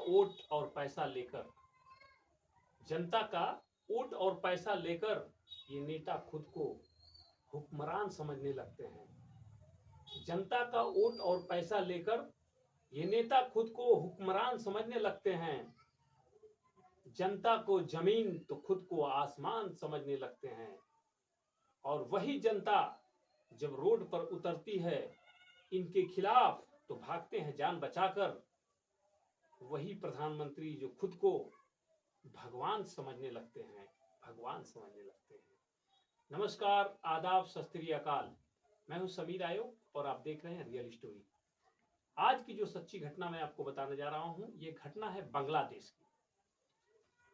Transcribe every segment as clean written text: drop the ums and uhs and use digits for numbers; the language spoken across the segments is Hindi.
वोट और पैसा लेकर, जनता का वोट और पैसा लेकर ये नेता खुद को हुक्मरान समझने लगते हैं। जनता का वोट और पैसा लेकर ये नेता खुद को हुक्मरान समझने लगते हैं। जनता को जमीन तो खुद को आसमान समझने लगते हैं। और वही जनता जब रोड पर उतरती है इनके खिलाफ तो भागते हैं जान बचाकर। वही प्रधानमंत्री जो खुद को भगवान समझने लगते हैं, भगवान समझने लगते हैं। नमस्कार, आदाब, सत श्री अकाल। मैं हूं समीर आयोग और आप देख रहे हैं रियल स्टोरी। आज की जो सच्ची घटना मैं आपको बताने जा रहा हूं, ये घटना है बांग्लादेश की।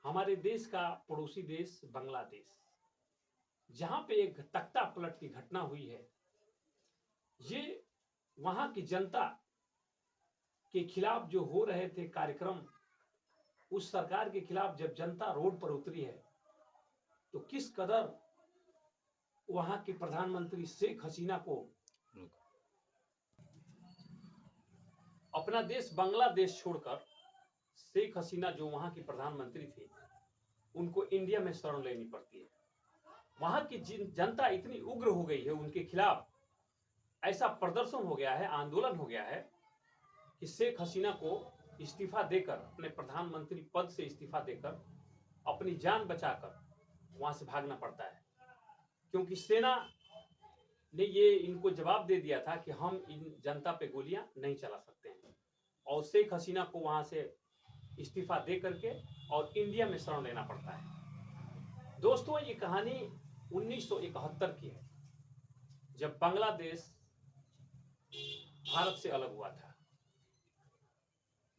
हमारे देश का पड़ोसी देश बांग्लादेश, जहां पे एक तख्ता पलट की घटना हुई है। ये वहां की जनता के खिलाफ जो हो रहे थे कार्यक्रम, उस सरकार के खिलाफ जब जनता रोड पर उतरी है तो किस कदर वहां के प्रधानमंत्री शेख हसीना को अपना देश बांग्लादेश छोड़कर, शेख हसीना जो वहां की प्रधानमंत्री थी, उनको इंडिया में शरण लेनी पड़ती है। वहां की जनता इतनी उग्र हो गई है उनके खिलाफ, ऐसा प्रदर्शन हो गया है, आंदोलन हो गया है कि शेख हसीना को इस्तीफा देकर, अपने प्रधानमंत्री पद से इस्तीफा देकर, अपनी जान बचाकर वहां से भागना पड़ता है। क्योंकि सेना ने ये इनको जवाब दे दिया था कि हम इन जनता पे गोलियां नहीं चला सकते हैं। और शेख हसीना को वहां से इस्तीफा दे करके और इंडिया में शरण लेना पड़ता है। दोस्तों, ये कहानी 1971 की है, जब बांग्लादेश भारत से अलग हुआ था।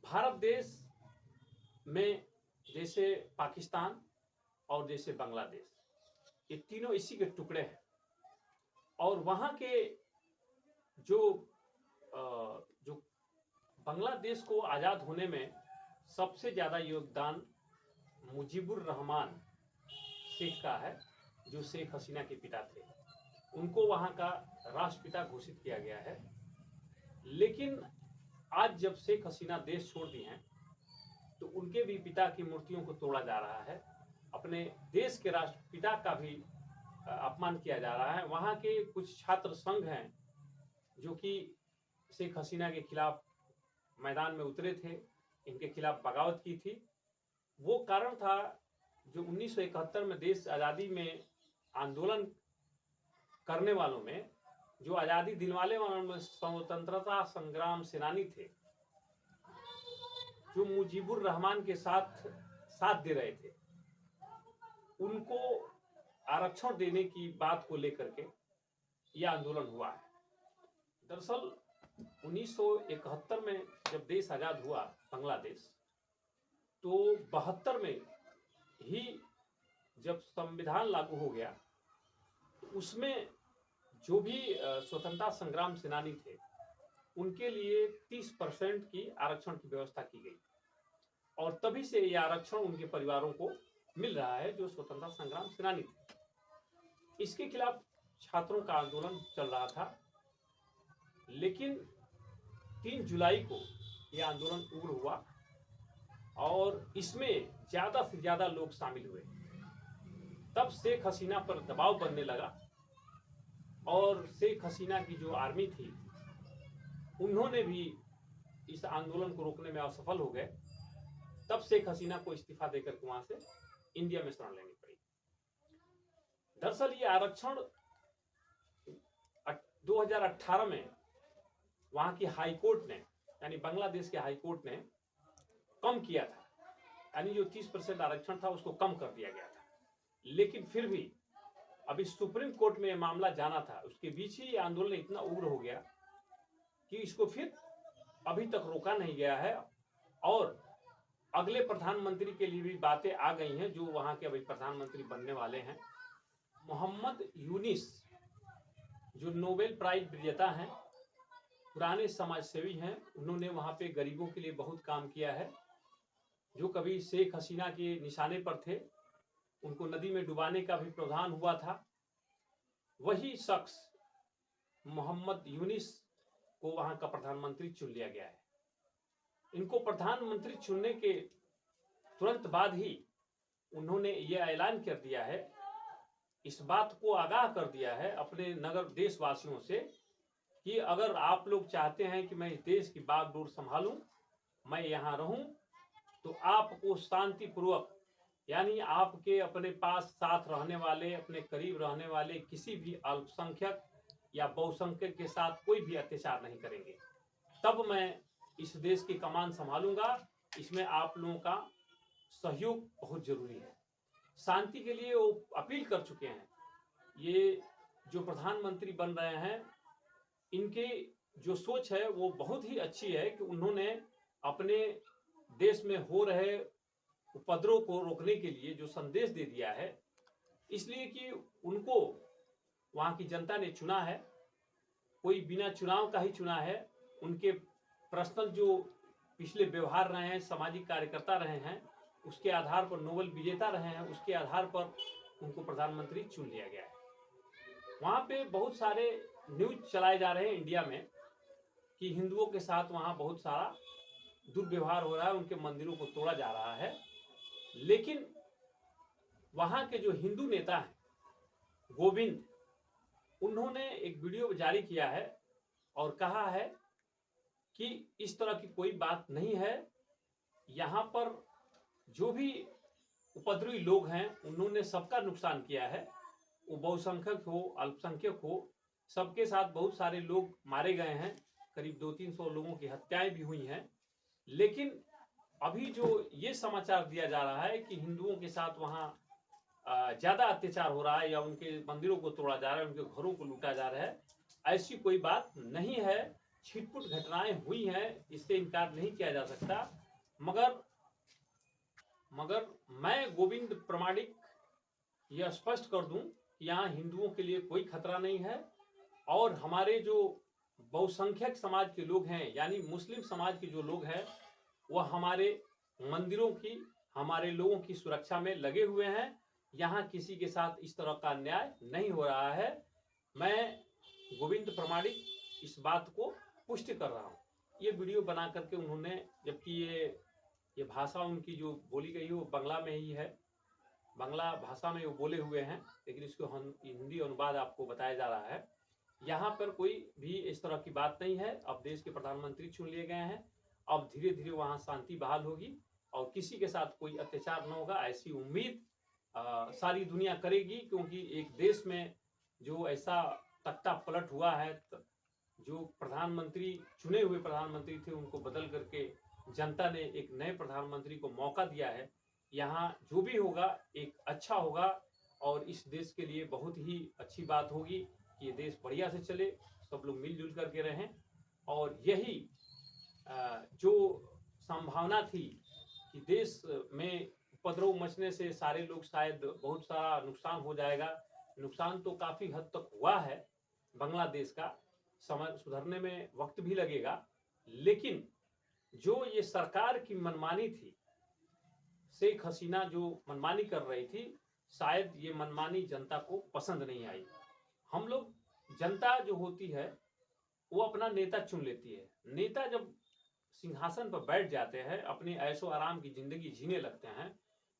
भारत देश में जैसे पाकिस्तान और जैसे बांग्लादेश, ये तीनों इसी के टुकड़े हैं। और वहां के जो बांग्लादेश को आजाद होने में सबसे ज्यादा योगदान मुजीबुर रहमान शेख का है, जो शेख हसीना के पिता थे। उनको वहां का राष्ट्रपिता घोषित किया गया है। लेकिन आज जब शेख हसीना देश छोड़ दी हैं तो उनके भी पिता की मूर्तियों को तोड़ा जा रहा है, अपने देश के राष्ट्रपिता का भी अपमान किया जा रहा है। वहां के कुछ छात्र संघ हैं जो कि शेख हसीना के खिलाफ मैदान में उतरे थे, इनके खिलाफ बगावत की थी। वो कारण था जो 1971 में देश आज़ादी में आंदोलन करने वालों में, जो आजादी दिलवाने वालों में स्वतंत्रता संग्राम सेनानी थे, जो मुजीबुर रहमान के साथ दे रहे थे, उनको आरक्षण देने की बात को लेकर के यह आंदोलन हुआ है। दरअसल 1971 में जब देश आजाद हुआ बांग्लादेश, तो 72 में ही जब संविधान लागू हो गया, उसमें जो भी स्वतंत्रता संग्राम सेनानी थे उनके लिए 30% की आरक्षण की व्यवस्था की गई। और तभी से यह आरक्षण उनके परिवारों को मिल रहा है जो स्वतंत्रता संग्राम सेनानी थे। इसके खिलाफ छात्रों का आंदोलन चल रहा था। लेकिन 3 जुलाई को यह आंदोलन उग्र हुआ और इसमें ज्यादा से ज्यादा लोग शामिल हुए। तब शेख हसीना पर दबाव बनने लगा और शेख हसीना की जो आर्मी थी, उन्होंने भी इस आंदोलन को रोकने में असफल हो गए। तब शेख हसीना को इस्तीफा देकर वहां से इंडिया में शरण लेनी पड़ी। दरअसल ये आरक्षण 2018 में वहां की हाई कोर्ट ने, यानी बांग्लादेश के हाई कोर्ट ने कम किया था, यानी जो 30% आरक्षण था उसको कम कर दिया गया था। लेकिन फिर भी अभी सुप्रीम कोर्ट में यह मामला जाना था, उसके बीच ही आंदोलन इतना उग्र हो गया कि इसको फिर अभी तक रोका नहीं गया है। और अगले प्रधानमंत्री के लिए भी बातें आ गई हैं, जो वहां के अभी प्रधानमंत्री बनने वाले हैं। मोहम्मद यूनिस, जो नोबेल प्राइज विजेता हैं, पुराने समाजसेवी हैं, उन्होंने वहां पे गरीबों के लिए बहुत काम किया है। जो कभी शेख हसीना के निशाने पर थे, उनको नदी में डुबाने का भी प्रावधान हुआ था, वही शख्स मोहम्मद यूनिस को वहां का प्रधानमंत्री चुन लिया गया है। इनको प्रधानमंत्री चुनने के तुरंत बाद ही उन्होंने ये ऐलान कर दिया है, इस बात को आगाह कर दिया है अपने नगर देशवासियों से कि अगर आप लोग चाहते हैं कि मैं इस देश की बागडोर संभालूं, मैं यहाँ रहूं, तो आपको शांतिपूर्वक, यानी आपके अपने पास साथ रहने वाले, अपने करीब रहने वाले किसी भी अल्पसंख्यक या बहुसंख्यक के साथ कोई भी अत्याचार नहीं करेंगे, तब मैं इस देश की कमान संभालूंगा। इसमें आप लोगों का सहयोग बहुत जरूरी है। शांति के लिए वो अपील कर चुके हैं। ये जो प्रधानमंत्री बन रहे हैं, इनकी जो सोच है वो बहुत ही अच्छी है कि उन्होंने अपने देश में हो रहे उपद्रव को रोकने के लिए जो संदेश दे दिया है, इसलिए कि उनको वहां की जनता ने चुना है, कोई बिना चुनाव का ही चुना है। उनके पर्सनल जो पिछले व्यवहार रहे हैं, सामाजिक कार्यकर्ता रहे हैं, उसके आधार पर नोबेल विजेता रहे हैं, उसके आधार पर उनको प्रधानमंत्री चुन लिया गया है। वहां पे बहुत सारे न्यूज चलाए जा रहे हैं इंडिया में कि हिंदुओं के साथ वहां बहुत सारा दुर्व्यवहार हो रहा है, उनके मंदिरों को तोड़ा जा रहा है। लेकिन वहां के जो हिंदू नेता हैं गोविंद, उन्होंने एक वीडियो जारी किया है और कहा है कि इस तरह की कोई बात नहीं है। यहाँ पर जो भी उपद्रवी लोग हैं उन्होंने सबका नुकसान किया है, वो बहुसंख्यक हो अल्पसंख्यक हो, सबके साथ बहुत सारे लोग मारे गए हैं, करीब 200-300 लोगों की हत्याएं भी हुई हैं। लेकिन अभी जो ये समाचार दिया जा रहा है कि हिंदुओं के साथ वहाँ ज्यादा अत्याचार हो रहा है या उनके मंदिरों को तोड़ा जा रहा है, उनके घरों को लूटा जा रहा है, ऐसी कोई बात नहीं है। छिटपुट घटनाएं हुई हैं, इससे इनकार नहीं किया जा सकता। मगर मैं गोविंद प्रमाणिक यह स्पष्ट कर दूं कि यहाँ हिंदुओं के लिए कोई खतरा नहीं है। और हमारे जो बहुसंख्यक समाज के लोग हैं, यानी मुस्लिम समाज के जो लोग हैं, वह हमारे मंदिरों की, हमारे लोगों की सुरक्षा में लगे हुए हैं। यहाँ किसी के साथ इस तरह का अन्याय नहीं हो रहा है। मैं गोविंद प्रमाणिक इस बात को पुष्टि कर रहा हूँ। ये वीडियो बना करके उन्होंने, जबकि ये भाषा उनकी जो बोली गई है वो बांग्ला में ही है, बांग्ला भाषा में वो बोले हुए हैं, लेकिन इसको हिंदी अनुवाद आपको बताया जा रहा है। यहाँ पर कोई भी इस तरह की बात नहीं है। अब देश के प्रधानमंत्री चुन लिए गए हैं, अब धीरे धीरे वहाँ शांति बहाल होगी और किसी के साथ कोई अत्याचार न होगा, ऐसी उम्मीद सारी दुनिया करेगी। क्योंकि एक देश में जो ऐसा तख्ता पलट हुआ है, जो प्रधानमंत्री चुने हुए प्रधानमंत्री थे उनको बदल करके जनता ने एक नए प्रधानमंत्री को मौका दिया है। यहाँ जो भी होगा एक अच्छा होगा और इस देश के लिए बहुत ही अच्छी बात होगी कि ये देश बढ़िया से चले, सब लोग मिलजुल करके रहें। और यही जो संभावना थी कि देश में उपद्रव मचने से सारे लोग शायद बहुत सारा नुकसान हो जाएगा, नुकसान तो काफी हद तक हुआ है बांग्लादेश का, समय सुधरने में वक्त भी लगेगा। लेकिन जो ये सरकार की मनमानी थी, शेख हसीना जो मनमानी कर रही थी, शायद ये मनमानी जनता को पसंद नहीं आई। हम लोग, जनता जो होती है वो अपना नेता चुन लेती है। नेता जब सिंहासन पर बैठ जाते हैं, अपनी ऐशो आराम की जिंदगी जीने लगते हैं,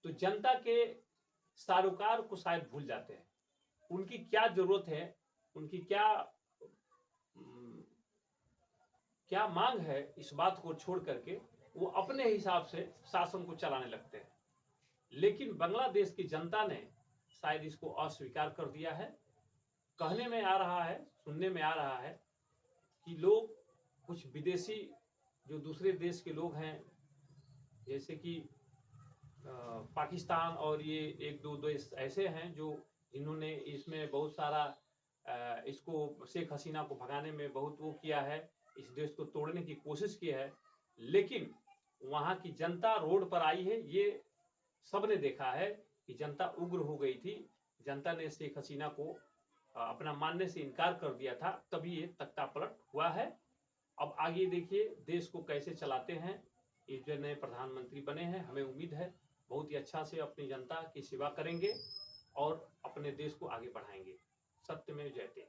तो जनता के सरोकार को शायद भूल जाते हैं। उनकी क्या जरूरत है, उनकी क्या मांग है, इस बात को छोड़ करके वो अपने हिसाब से शासन को चलाने लगते हैं। लेकिन बांग्लादेश की जनता ने शायद इसको अस्वीकार कर दिया है। कहने में आ रहा है, सुनने में आ रहा है कि लोग, कुछ विदेशी जो दूसरे देश के लोग हैं, जैसे कि पाकिस्तान और ये एक दो देश ऐसे हैं जो जिन्होंने इसमें बहुत सारा इसको शेख हसीना को भगाने में बहुत वो किया है, इस देश को तोड़ने की कोशिश की है। लेकिन वहाँ की जनता रोड पर आई है, ये सबने देखा है कि जनता उग्र हो गई थी। जनता ने शेख हसीना को अपना मानने से इनकार कर दिया था, तभी ये तख्ता पलट हुआ है। अब आगे देखिए देश को कैसे चलाते हैं ये जो नए प्रधानमंत्री बने हैं। हमें उम्मीद है बहुत ही अच्छा से अपनी जनता की सेवा करेंगे और अपने देश को आगे बढ़ाएंगे। सत्यमेव जयते।